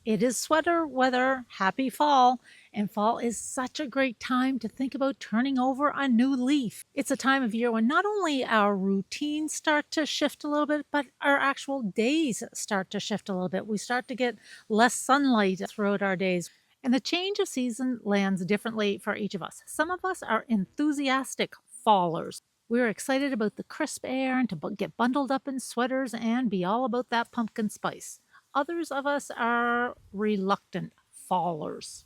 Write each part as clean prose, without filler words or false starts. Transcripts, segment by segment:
It is sweater weather. Happy fall. And fall is such a great time to think about turning over a new leaf. It's a time of year when not only our routines start to shift a little bit, but our actual days start to shift a little bit. We start to get less sunlight throughout our days. And the change of season lands differently for each of us. Some of us are enthusiastic fallers. We're excited about the crisp air and to get bundled up in sweaters and be all about that pumpkin spice. Others of us are reluctant fallers.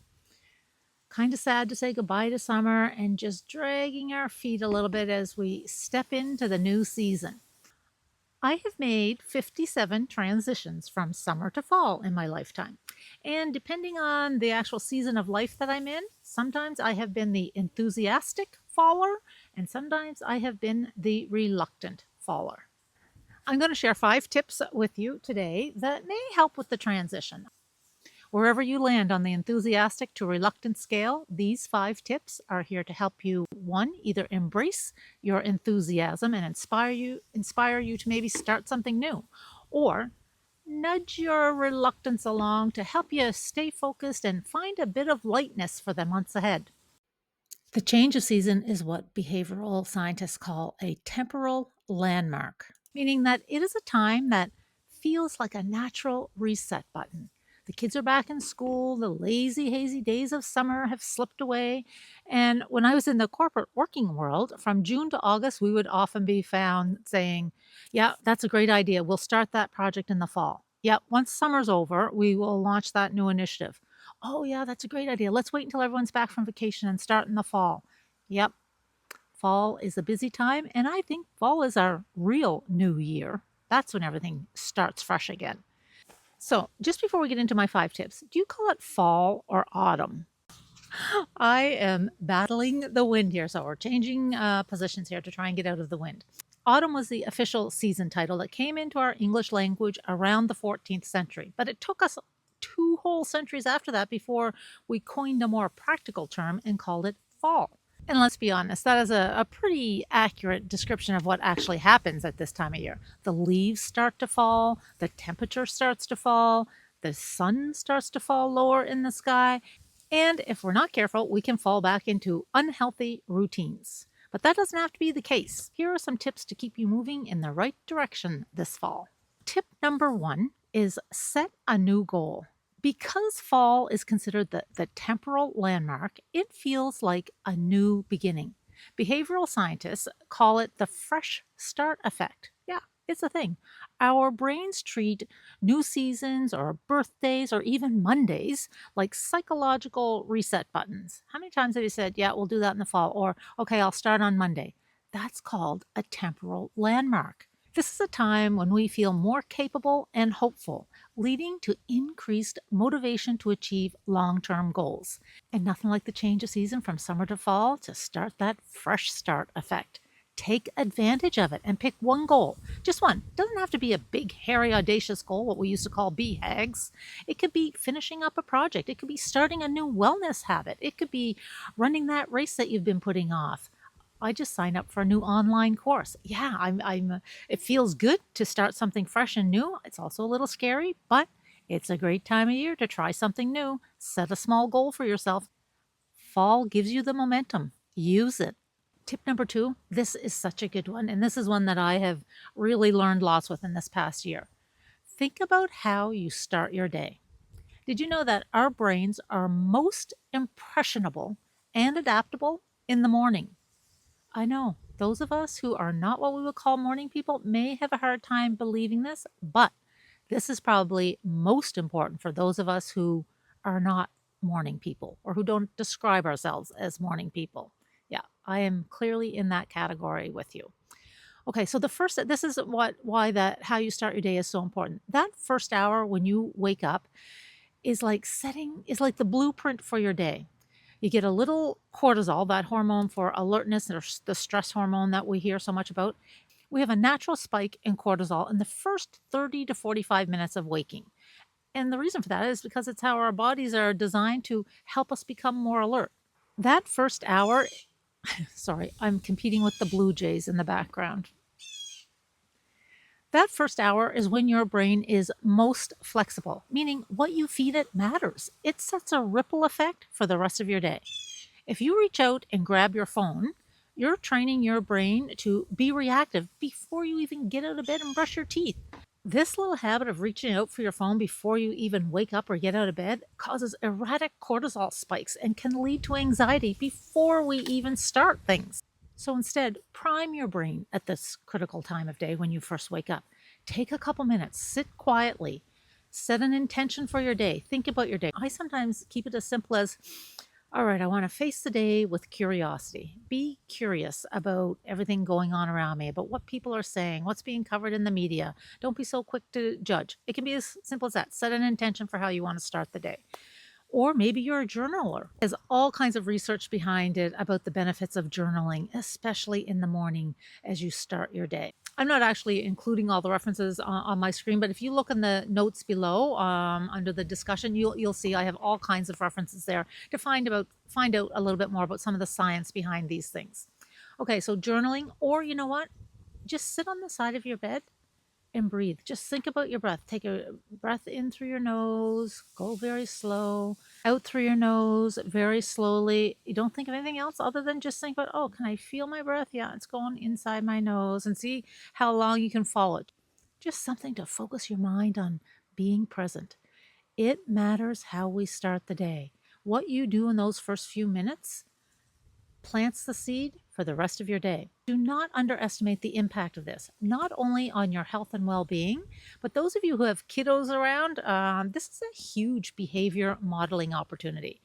Kind of sad to say goodbye to summer and just dragging our feet a little bit as we step into the new season. I have made 57 transitions from summer to fall in my lifetime. And depending on the actual season of life that I'm in, sometimes I have been the enthusiastic faller, and sometimes I have been the reluctant faller. I'm going to share 5 tips with you today that may help with the transition. Wherever you land on the enthusiastic to reluctant scale, these 5 tips are here to help you, one, either embrace your enthusiasm and inspire you to maybe start something new, or nudge your reluctance along to help you stay focused and find a bit of lightness for the months ahead. The change of season is what behavioral scientists call a temporal landmark, meaning that it is a time that feels like a natural reset button. The kids are back in school, the lazy, hazy days of summer have slipped away. And when I was in the corporate working world, from June to August, we would often be found saying, yeah, that's a great idea. We'll start that project in the fall. Yeah, once summer's over, we will launch that new initiative. Oh, yeah, that's a great idea. Let's wait until everyone's back from vacation and start in the fall. Yep, fall is a busy time, and I think fall is our real new year. That's when everything starts fresh again. So, just before we get into my 5 tips, do you call it fall or autumn? I am battling the wind here, so we're changing positions here to try and get out of the wind. Autumn was the official season title that came into our English language around the 14th century, but it took us 2 whole centuries after that before we coined a more practical term and called it fall. And let's be honest, that is a pretty accurate description of what actually happens at this time of year. The leaves start to fall, the temperature starts to fall, the sun starts to fall lower in the sky, and if we're not careful, we can fall back into unhealthy routines. But that doesn't have to be the case. Here are some tips to keep you moving in the right direction this fall. Tip number 1 is set a new goal. Because fall is considered the temporal landmark, it feels like a new beginning. Behavioral scientists call it the fresh start effect. Yeah, it's a thing. Our brains treat new seasons or birthdays or even Mondays like psychological reset buttons. How many times have you said, yeah, we'll do that in the fall? Or, okay, I'll start on Monday. That's called a temporal landmark. This is a time when we feel more capable and hopeful, leading to increased motivation to achieve long term goals. And nothing like the change of season from summer to fall to start that fresh start effect. Take advantage of it and pick one goal. Just one. It doesn't have to be a big, hairy, audacious goal, what we used to call BHAGs. It could be finishing up a project. It could be starting a new wellness habit. It could be running that race that you've been putting off. I just signed up for a new online course. Yeah, it feels good to start something fresh and new. It's also a little scary, but it's a great time of year to try something new. Set a small goal for yourself. Fall gives you the momentum. Use it. Tip number 2, this is such a good one, and this is one that I have really learned lots with in this past year. Think about how you start your day. Did you know that our brains are most impressionable and adaptable in the morning? I know those of us who are not what we would call morning people may have a hard time believing this, but this is probably most important for those of us who are not morning people or who don't describe ourselves as morning people. Yeah, I am clearly in that category with you. Okay, so this is why that how you start your day is so important. That first hour when you wake up is like the blueprint for your day. You get a little cortisol, that hormone for alertness, or the stress hormone that we hear so much about. We have a natural spike in cortisol in the first 30 to 45 minutes of waking. And the reason for that is because it's how our bodies are designed to help us become more alert. That first hour, sorry, I'm competing with the Blue Jays in the background. That first hour is when your brain is most flexible, meaning what you feed it matters. It sets a ripple effect for the rest of your day. If you reach out and grab your phone, you're training your brain to be reactive before you even get out of bed and brush your teeth. This little habit of reaching out for your phone before you even wake up or get out of bed causes erratic cortisol spikes and can lead to anxiety before we even start things. So instead, prime your brain at this critical time of day when you first wake up. Take a couple minutes, sit quietly, set an intention for your day, think about your day. I sometimes keep it as simple as, all right, I want to face the day with curiosity. Be curious about everything going on around me, about what people are saying, what's being covered in the media. Don't be so quick to judge. It can be as simple as that. Set an intention for how you want to start the day. Or maybe you're a journaler. There's all kinds of research behind it about the benefits of journaling, especially in the morning as you start your day. I'm not actually including all the references on my screen, but if you look in the notes below under the discussion, you'll see I have all kinds of references there to find out a little bit more about some of the science behind these things. Okay, so journaling, or you know what? Just sit on the side of your bed and breathe. Just think about your breath. Take a breath in through your nose, go very slow, out through your nose very slowly. You don't think of anything else other than just think about, oh, can I feel my breath? Yeah, it's going inside my nose, and see how long you can follow it. Just something to focus your mind on being present. It matters how we start the day. What you do in those first few minutes plants the seed for the rest of your day. Do not underestimate the impact of this, not only on your health and well being, but those of you who have kiddos around, this is a huge behavior modeling opportunity.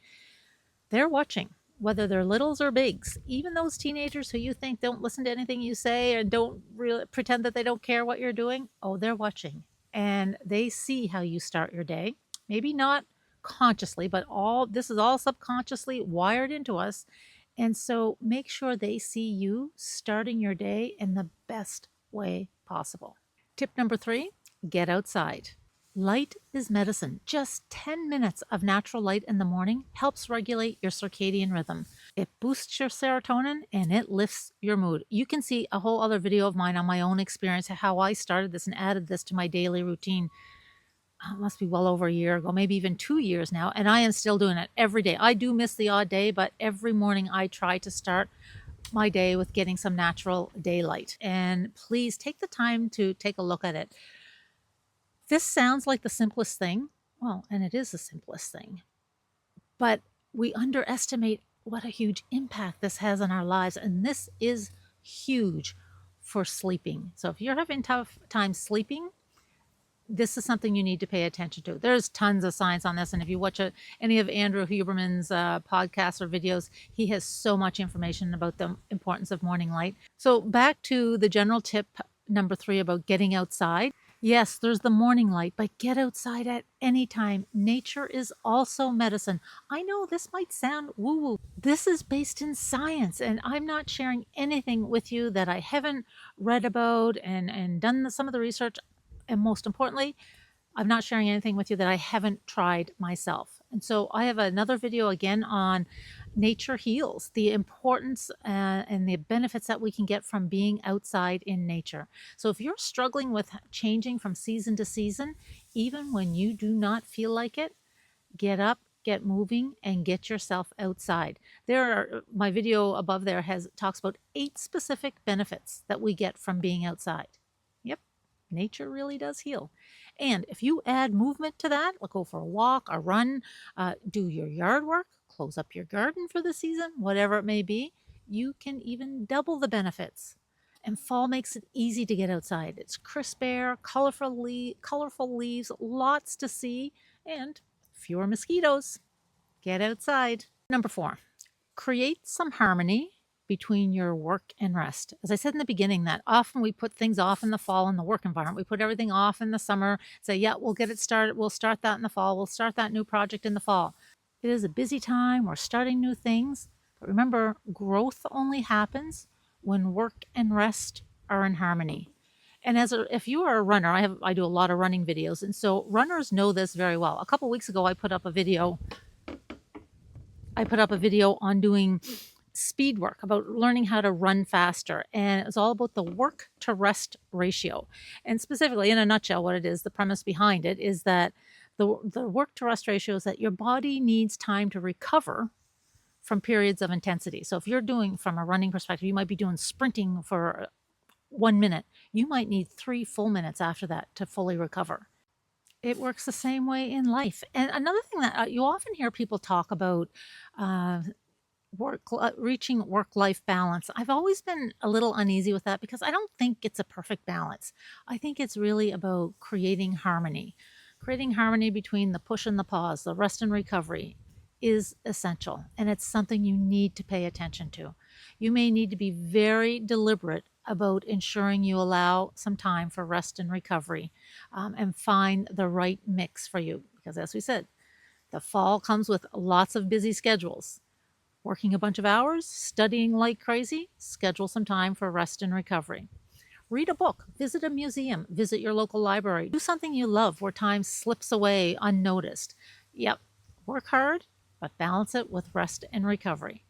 They're watching, whether they're littles or bigs, even those teenagers who you think don't listen to anything you say and don't really pretend that they don't care what you're doing. Oh, they're watching, and they see how you start your day. Maybe not consciously, but this is all subconsciously wired into us. And so make sure they see you starting your day in the best way possible. Tip number 3, get outside. Light is medicine. Just 10 minutes of natural light in the morning helps regulate your circadian rhythm. It boosts your serotonin and it lifts your mood. You can see a whole other video of mine on my own experience, how I started this and added this to my daily routine. It must be well over a year ago, maybe even 2 years now, and I am still doing it every day. I do miss the odd day, but every morning I try to start my day with getting some natural daylight. And please take the time to take a look at it. This sounds like the simplest thing. Well, and it is the simplest thing, but we underestimate what a huge impact this has on our lives. And this is huge for sleeping. So if you're having tough time sleeping, this is something you need to pay attention to. There's tons of science on this. And if you watch any of Andrew Huberman's podcasts or videos, he has so much information about the importance of morning light. So back to the general tip number 3 about getting outside. Yes, there's the morning light, but get outside at any time. Nature is also medicine. I know this might sound woo-woo. This is based in science, and I'm not sharing anything with you that I haven't read about and done some of the research. And most importantly, I'm not sharing anything with you that I haven't tried myself. And so I have another video again on nature heals, the importance and the benefits that we can get from being outside in nature. So if you're struggling with changing from season to season, even when you do not feel like it, get up, get moving, and get yourself outside. My video above there talks about 8 specific benefits that we get from being outside. Yep. Nature really does heal. And if you add movement to that, like go for a walk, a run, do your yard work, close up your garden for the season, whatever it may be, you can even double the benefits. And fall makes it easy to get outside. It's crisp air, colorful leaves, lots to see, and fewer mosquitoes. Get outside. Number 4, create some harmony between your work and rest. As I said in the beginning, that often we put things off in the fall in the work environment. We put everything off in the summer, say, yeah, we'll get it started. We'll start that in the fall. We'll start that new project in the fall. It is a busy time. We're starting new things. But remember, growth only happens when work and rest are in harmony. And if you are a runner, I do a lot of running videos. And so runners know this very well. A couple weeks ago, I put up a video on doing speed work, about learning how to run faster. And it's all about the work to rest ratio. And specifically, in a nutshell, what it is, the premise behind it is that the work to rest ratio is that your body needs time to recover from periods of intensity. So if you're doing, from a running perspective, you might be doing sprinting for 1 minute. You might need 3 full minutes after that to fully recover. It works the same way in life. And another thing that you often hear people talk about, uh, reaching work-life balance. I've always been a little uneasy with that because I don't think it's a perfect balance. I think it's really about creating harmony between the push and the pause, the rest and recovery is essential, and it's something you need to pay attention to. You may need to be very deliberate about ensuring you allow some time for rest and recovery, and find the right mix for you, because as we said, the fall comes with lots of busy schedules. Working a bunch of hours, studying like crazy, schedule some time for rest and recovery. Read a book, visit a museum, visit your local library, do something you love where time slips away unnoticed. Yep, work hard, but balance it with rest and recovery.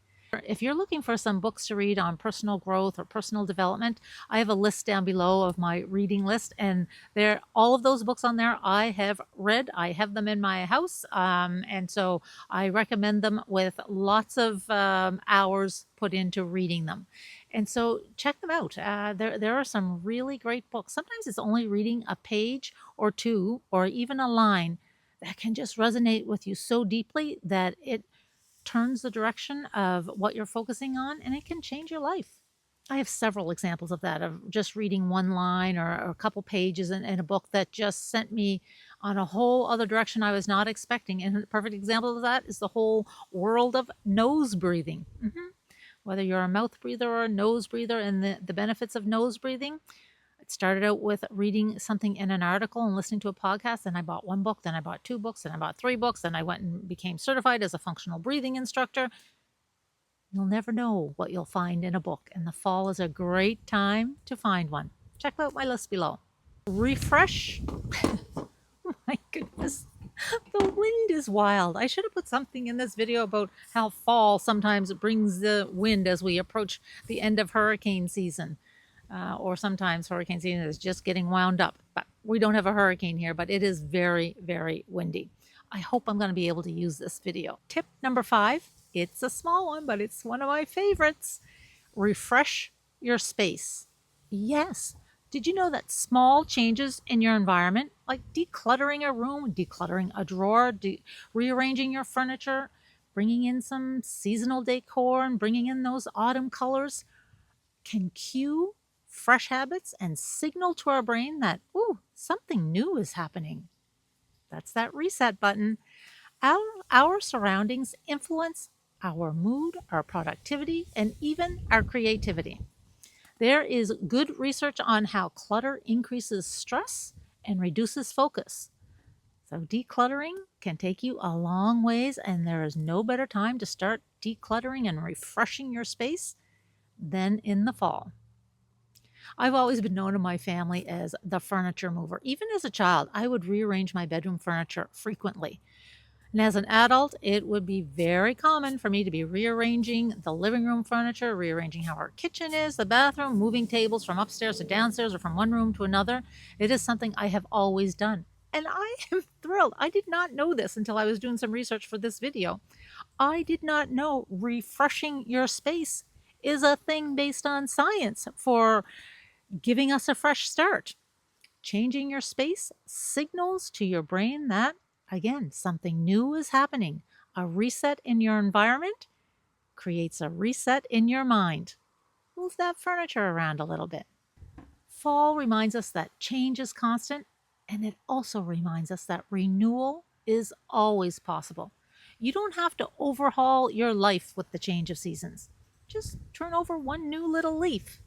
If you're looking for some books to read on personal growth or personal development, I have a list down below of my reading list, and there, all of those books on there I have read. I have them in my house, and so I recommend them with lots of hours put into reading them. And so check them out. There are some really great books. Sometimes it's only reading a page or two, or even a line, that can just resonate with you so deeply that it turns the direction of what you're focusing on, and it can change your life. I have several examples of that, of just reading one line or a couple pages in a book that just sent me on a whole other direction I was not expecting. And a perfect example of that is the whole world of nose breathing. Whether you're a mouth breather or a nose breather, and the benefits of nose breathing. It started out with reading something in an article and listening to a podcast. Then I bought one book, then I bought 2 books, then I bought 3 books, then I went and became certified as a functional breathing instructor. You'll never know what you'll find in a book, and the fall is a great time to find one. Check out my list below. Refresh. My goodness, the wind is wild. I should have put something in this video about how fall sometimes brings the wind as we approach the end of hurricane season. Or sometimes hurricane season is just getting wound up. But we don't have a hurricane here, but it is very, very windy. I hope I'm going to be able to use this video. Tip number 5, it's a small one, but it's one of my favorites. Refresh your space. Yes. Did you know that small changes in your environment, like decluttering a room, decluttering a drawer, rearranging your furniture, bringing in some seasonal decor and bringing in those autumn colors, can cue fresh habits and signal to our brain that, ooh, something new is happening. That's that reset button. Our surroundings influence our mood, our productivity, and even our creativity. There is good research on how clutter increases stress and reduces focus. So decluttering can take you a long ways, and there is no better time to start decluttering and refreshing your space than in the fall. I've always been known in my family as the furniture mover. Even as a child, I would rearrange my bedroom furniture frequently. And as an adult, it would be very common for me to be rearranging the living room furniture, rearranging how our kitchen is, the bathroom, moving tables from upstairs to downstairs or from one room to another. It is something I have always done. And I am thrilled. I did not know this until I was doing some research for this video. I did not know refreshing your space is a thing based on science for giving us a fresh start. Changing your space signals to your brain that, again, something new is happening. A reset in your environment creates a reset in your mind. Move that furniture around a little bit. Fall reminds us that change is constant, and it also reminds us that renewal is always possible. You don't have to overhaul your life with the change of seasons. Just turn over one new little leaf.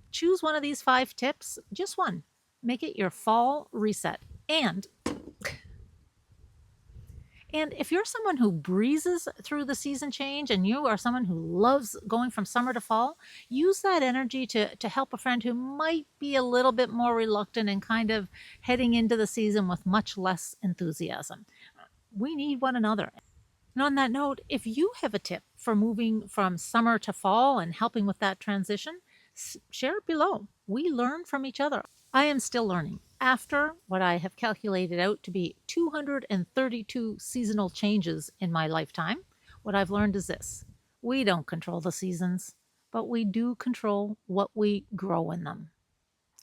Choose one of these 5 tips, just one. Make it your fall reset. And if you're someone who breezes through the season change, and you are someone who loves going from summer to fall, use that energy to help a friend who might be a little bit more reluctant and kind of heading into the season with much less enthusiasm. We need one another. And on that note, if you have a tip for moving from summer to fall and helping with that transition, share it below. We learn from each other. I am still learning. After what I have calculated out to be 232 seasonal changes in my lifetime, what I've learned is this: we don't control the seasons, but we do control what we grow in them.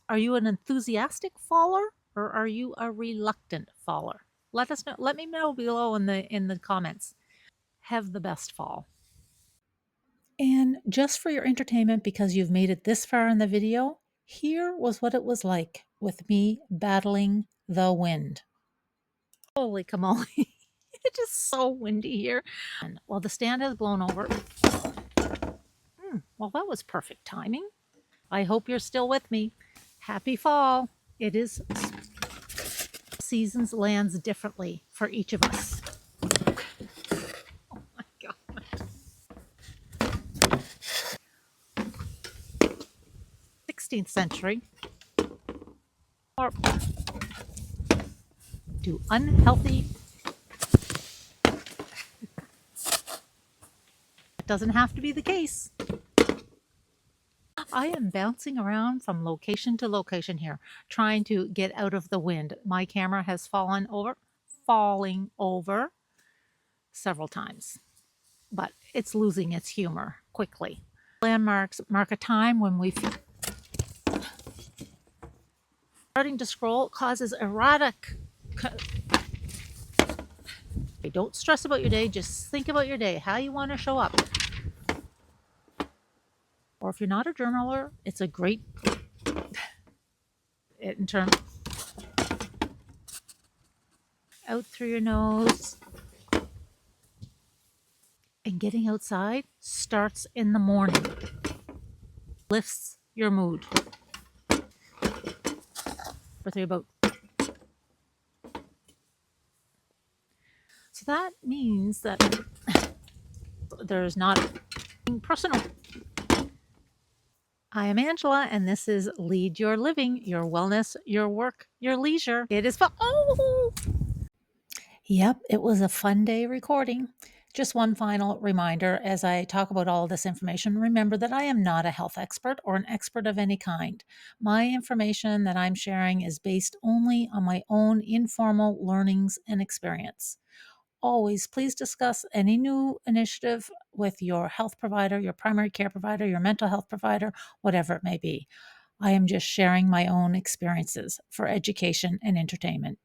Are you an enthusiastic faller or are you a reluctant faller? Let us know. Let me know below in the comments. Have the best fall. And just for your entertainment, because you've made it this far in the video, here was what it was like with me battling the wind. Holy camole. It's just so windy here. And well, the stand has blown over. Well, that was perfect timing. I hope you're still with me. Happy fall. It is seasons lands differently for each of us. Oh my God. 16th century or to unhealthy. It doesn't have to be the case. I am bouncing around from location to location here, trying to get out of the wind. My camera has falling over several times, but it's losing its humor quickly. Landmarks mark a time when we starting to scroll causes erratic. Don't stress about your day, just think about your day, how you want to show up. Or if you're not a journaler, it's a great in terms out through your nose. And getting outside starts in the morning. Lifts your mood. For 3 about. So that means that there's not personal. I am Angela, and this is Lead Your Living, your wellness, your work, your leisure. It is fun. Oh! Yep, it was a fun day recording. Just one final reminder as I talk about all of this information, remember that I am not a health expert or an expert of any kind. My information that I'm sharing is based only on my own informal learnings and experience. Always please discuss any new initiative with your health provider, your primary care provider, your mental health provider, whatever it may be. I am just sharing my own experiences for education and entertainment.